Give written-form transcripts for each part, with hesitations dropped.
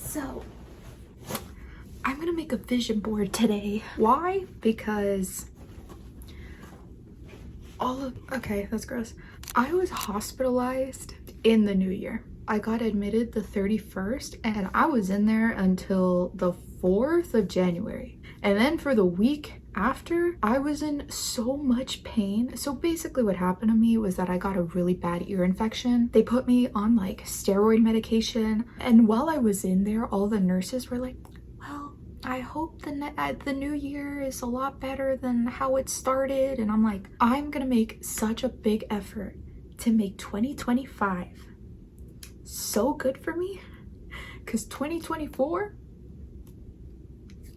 So I'm gonna make a vision board today. Why? Because okay, that's gross. I was hospitalized in the new year. I got admitted the 31st and I was in there until the 4th of January. And then for the week after, I was in so much pain. So basically what happened to me was that I got a really bad ear infection. They put me on like steroid medication. And while I was in there, all the nurses were like, well, I hope the new year is a lot better than how it started. And I'm like, I'm gonna make such a big effort to make 2025 so good for me, because 2024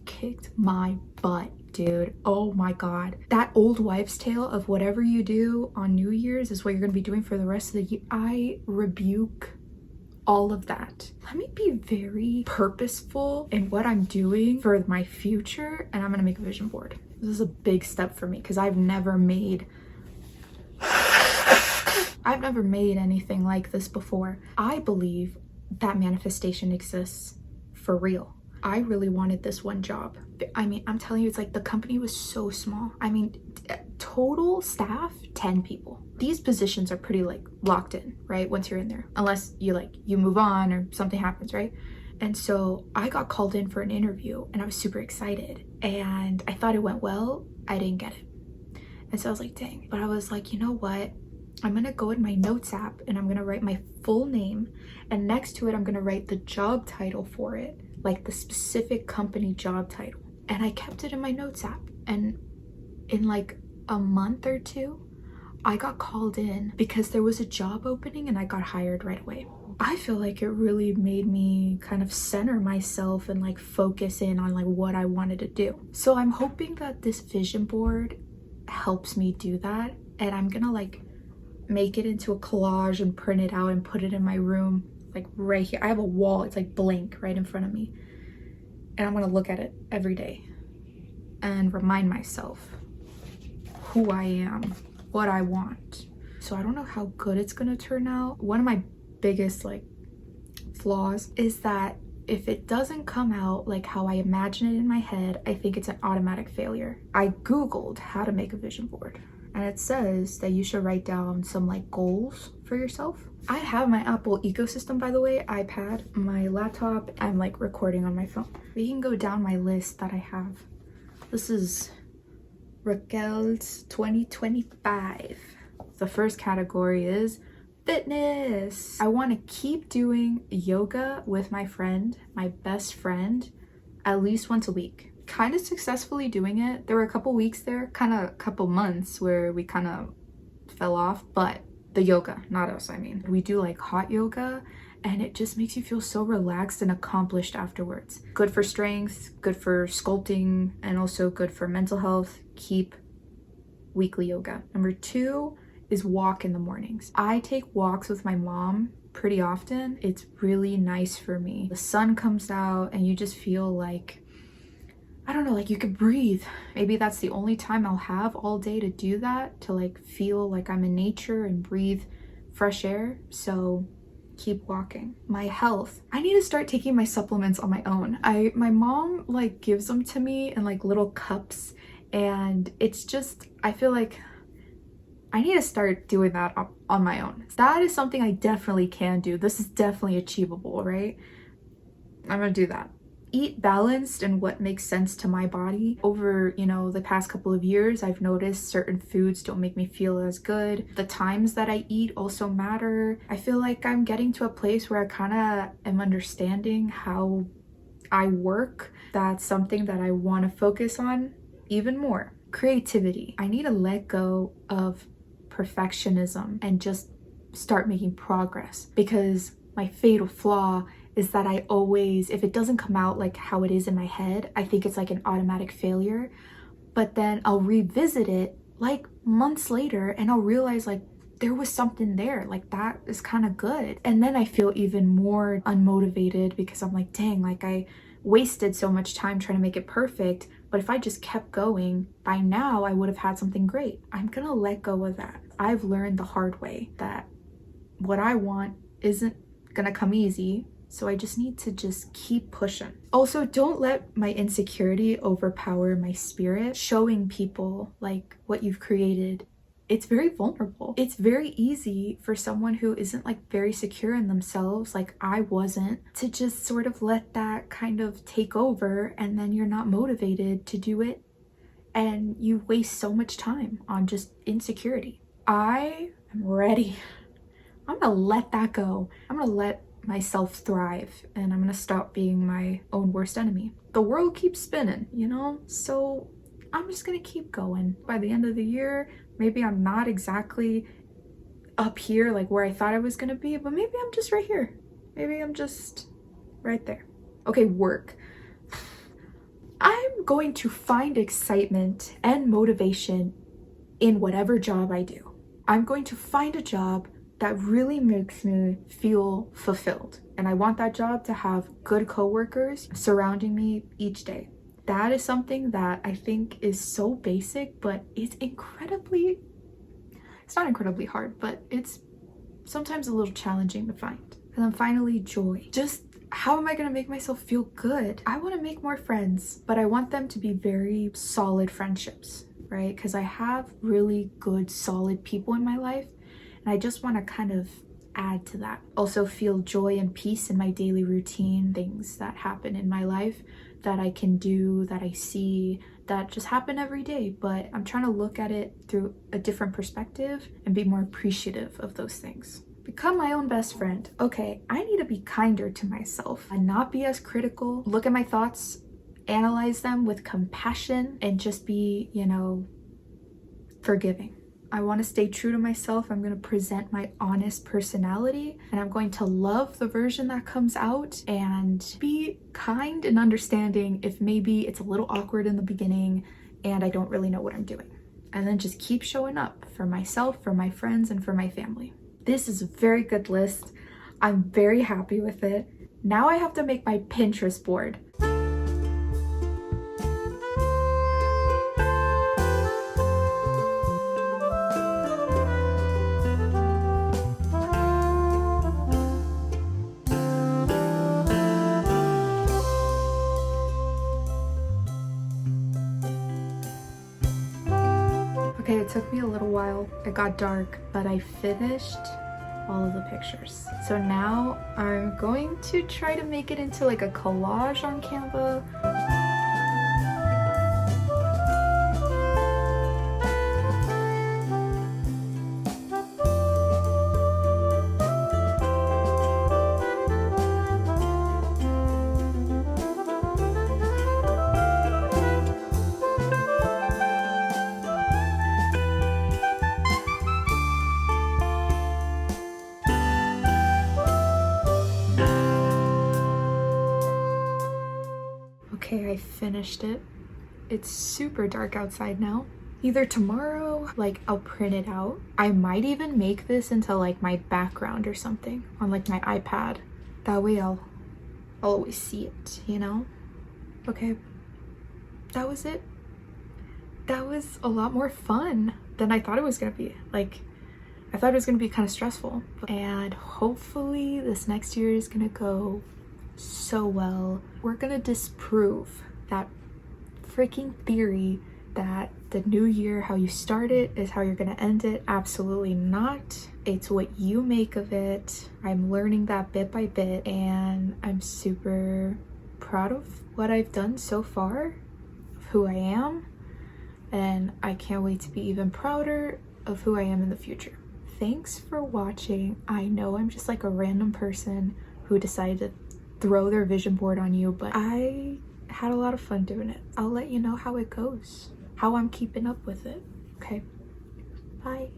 kicked my butt, dude. Oh my god, that old wives' tale of whatever you do on New Year's is what you're gonna be doing for the rest of the year. I rebuke all of that. Let me be very purposeful in what I'm doing for my future, and I'm gonna make a vision board. This is a big step for me because I've never made anything like this before. I believe that manifestation exists for real. I really wanted this one job. I mean, I'm telling you, it's like the company was so small. I mean, total staff, 10 people. These positions are pretty like locked in, right? Once you're in there, unless you move on or something happens, right? And so I got called in for an interview and I was super excited and I thought it went well. I didn't get it. And so I was like, dang. But I was like, you know what? I'm gonna go in my notes app and I'm gonna write my full name, and next to it I'm gonna write the job title for it, like the specific company job title. And I kept it in my notes app, and in like a month or two I got called in because there was a job opening and I got hired right away. I feel like it really made me kind of center myself and like focus in on like what I wanted to do. So I'm hoping that this vision board helps me do that, and I'm gonna like make it into a collage and print it out and put it in my room, like right here. I have a wall, it's like blank right in front of me, and I'm gonna look at it every day and remind myself who I am, what I want. So I don't know how good it's gonna turn out. One of my biggest like flaws is that if it doesn't come out like how I imagine it in my head, I think it's an automatic failure. I googled how to make a vision board, and it says that you should write down some like goals for yourself. I have my Apple ecosystem, by the way, iPad, my laptop. I'm like recording on my phone. We can go down my list that I have. This is Raquel's 2025. The first category is fitness. I want to keep doing yoga with my friend, my best friend, at least once a week. Kind of successfully doing it. There were a couple weeks there, kind of a couple months where we kind of fell off, but the yoga, not us, I mean. We do like hot yoga and it just makes you feel so relaxed and accomplished afterwards. Good for strength, good for sculpting, and also good for mental health. Keep weekly yoga. Number 2 is walk in the mornings. I take walks with my mom pretty often. It's really nice for me. The sun comes out and you just feel like, I don't know, like you could breathe. Maybe that's the only time I'll have all day to do that, to like feel like I'm in nature and breathe fresh air. So keep walking. My health. I need to start taking my supplements on my own. My mom like gives them to me in like little cups, and it's just, I feel like I need to start doing that on my own. That is something I definitely can do. This is definitely achievable, right? I'm gonna do that. Eat balanced and what makes sense to my body. Over, the past couple of years, I've noticed certain foods don't make me feel as good. The times that I eat also matter. I feel like I'm getting to a place where I kind of am understanding how I work. That's something that I want to focus on even more. Creativity. I need to let go of perfectionism and just start making progress, because my fatal flaw is that I always, if it doesn't come out like how it is in my head, I think it's like an automatic failure. But then I'll revisit it like months later and I'll realize like there was something there, like that is kind of good. And then I feel even more unmotivated because I'm like, dang, like I wasted so much time trying to make it perfect. But if I just kept going, by now I would have had something great. I'm gonna let go of that. I've learned the hard way that what I want isn't gonna come easy. So I just need to just keep pushing. Also, don't let my insecurity overpower my spirit. Showing people like what you've created, it's very vulnerable. It's very easy for someone who isn't like very secure in themselves, like I wasn't, to just sort of let that kind of take over, and then you're not motivated to do it and you waste so much time on just insecurity. I am ready. I'm gonna let that go. I'm gonna let myself thrive, and I'm gonna stop being my own worst enemy. The world keeps spinning, you know? So I'm just gonna keep going. By the end of the year, maybe I'm not exactly up here like where I thought I was gonna be, but maybe I'm just right here. Maybe I'm just right there. Okay, work. I'm going to find excitement and motivation in whatever job I do. I'm going to find a job that really makes me feel fulfilled. And I want that job to have good coworkers surrounding me each day. That is something that I think is so basic, but it's not incredibly hard, but it's sometimes a little challenging to find. And then finally, joy. Just how am I gonna make myself feel good? I wanna make more friends, but I want them to be very solid friendships, right? Because I have really good, solid people in my life, and I just wanna kind of add to that. Also feel joy and peace in my daily routine, things that happen in my life that I can do, that I see, that just happen every day, but I'm trying to look at it through a different perspective and be more appreciative of those things. Become my own best friend. Okay, I need to be kinder to myself and not be as critical. Look at my thoughts, analyze them with compassion, and just be, you know, forgiving. I want to stay true to myself. I'm going to present my honest personality, and I'm going to love the version that comes out and be kind and understanding if maybe it's a little awkward in the beginning and I don't really know what I'm doing. And then just keep showing up for myself, for my friends, and for my family. This is a very good list. I'm very happy with it. Now I have to make my Pinterest board. Okay, it took me a little while. It got dark, but I finished all of the pictures. So now I'm going to try to make it into like a collage on Canva. Okay, I finished it. It's super dark outside now. Either tomorrow, like, I'll print it out. I might even make this into like my background or something on like my iPad. That way I'll always see it, you know? Okay, that was it. That was a lot more fun than I thought it was gonna be. Like, I thought it was gonna be kind of stressful. And hopefully this next year is gonna go so well. We're gonna disprove that freaking theory that the new year, how you start it is how you're gonna end it. Absolutely not. It's what you make of it. I'm learning that bit by bit, and I'm super proud of what I've done so far, of who I am, and I can't wait to be even prouder of who I am in the future. Thanks for watching. I know I'm just like a random person who decided to throw their vision board on you, but I had a lot of fun doing it. I'll let you know how it goes, how I'm keeping up with it. Okay, bye.